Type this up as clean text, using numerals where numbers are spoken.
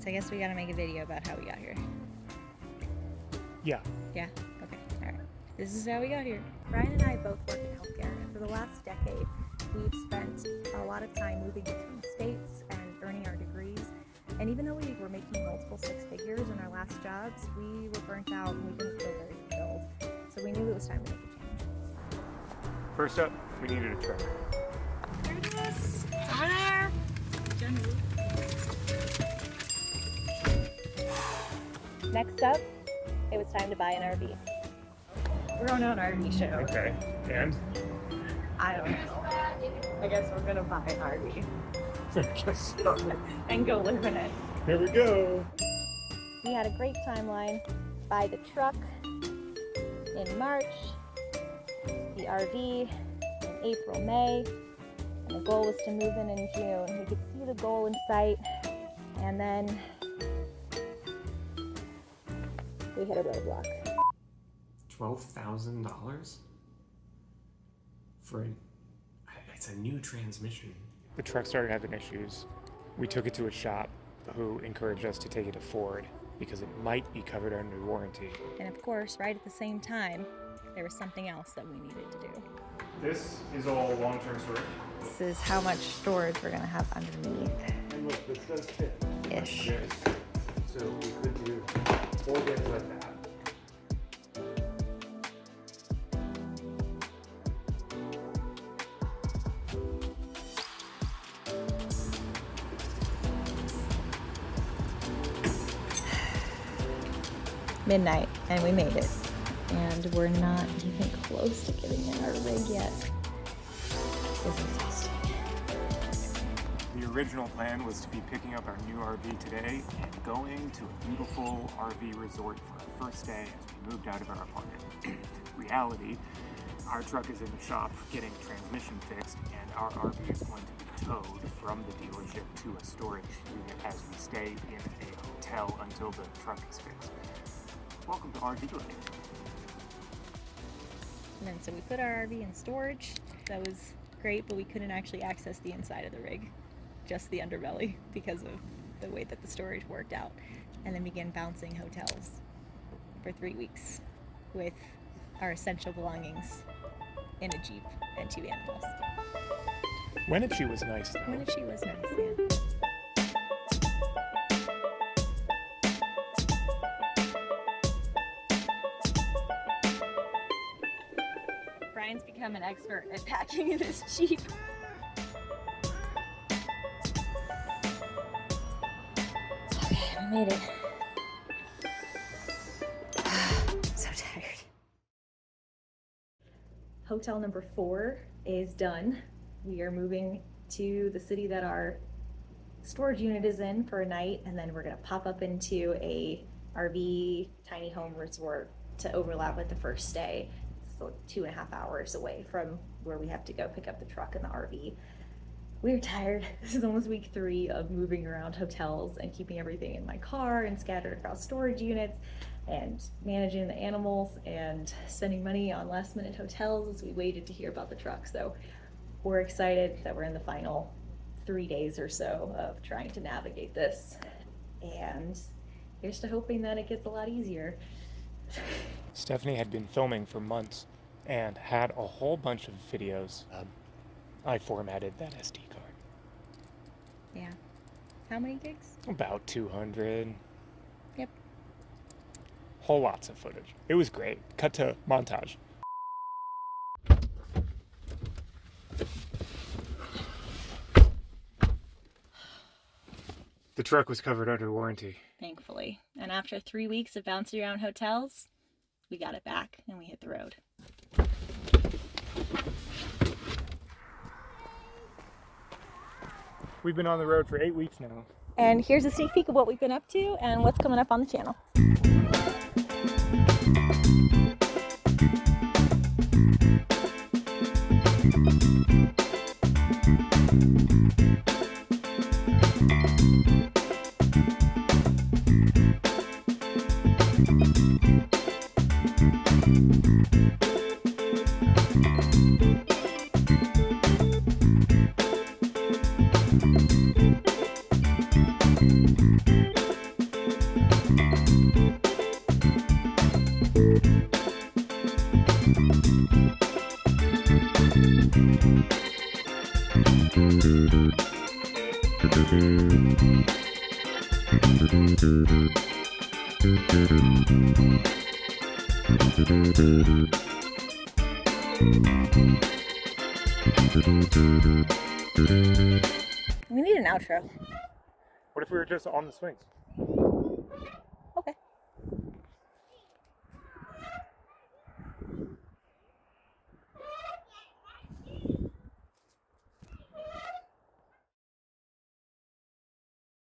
So I guess we gotta make a video about how we got here. Yeah. Yeah? Okay, alright. This is how we got here. Brian and I both work in healthcare, and for the last decade, we've spent a lot of time moving between states and earning our degrees. And even though we were making multiple six figures in our last jobs, we were burnt out and we didn't feel very fulfilled. So we knew it was time to make a change. First up, we needed a truck. There it is. It's over there. Next up, it was time to buy an RV. We're going on an RV show. Okay, and? I don't know. I guess we're gonna buy an RV I guess so. and go live in it. Here we go. We had a great timeline. Buy the truck in March, the RV in April, May, and the goal was to move in June. We could see the goal in sight, and then we hit a roadblock. $12,000 for it's a new transmission. The truck started having issues. We took it to a shop who encouraged us to take it to Ford because it might be covered under warranty. And of course, right at the same time, there was something else that we needed to do. This is all long-term storage. This is how much storage we're gonna have underneath. And look, this does fit. Ish. Like this. So we could do 4 bins like that. Midnight, and we made it. And we're not even close to getting in our rig yet. It's exhausting. The original plan was to be picking up our new RV today and going to a beautiful RV resort for our first day as we moved out of our apartment. Reality, our truck is in the shop getting a transmission fixed, and our RV is going to be towed from the dealership to a storage unit as we stay in a hotel until the truck is fixed. Welcome to RV life. And then so we put our RV in storage. That was great, but we couldn't actually access the inside of the rig, just the underbelly, because of the way that the storage worked out. And then began bouncing hotels for 3 weeks with our essential belongings in a Jeep and 2 animals. Wenatchee was nice though. Wenatchee was nice, yeah. Brian's become an expert at packing in his Jeep. Okay, we made it. So tired. Hotel number 4 is done. We are moving to the city that our storage unit is in for a night, and then we're gonna pop up into a RV tiny home resort to overlap with the first stay. It's like 2.5 hours away from where we have to go pick up the truck and the RV. We're tired. This is almost week 3 of moving around hotels and keeping everything in my car and scattered across storage units and managing the animals and spending money on last minute hotels as we waited to hear about the truck. So we're excited that we're in the final 3 days or so of trying to navigate this. And here's to hoping that it gets a lot easier. Stephanie had been filming for months and had a whole bunch of videos. I formatted that SD card. Yeah. How many gigs? About 200. Yep. Whole lots of footage. It was great. Cut to montage. The truck was covered under warranty. Thankfully. And after 3 weeks of bouncing around hotels, we got it back and we hit the road. We've been on the road for 8 weeks now. And here's a sneak peek of what we've been up to and what's coming up on the channel. We need an outro. What if we were just on the swings?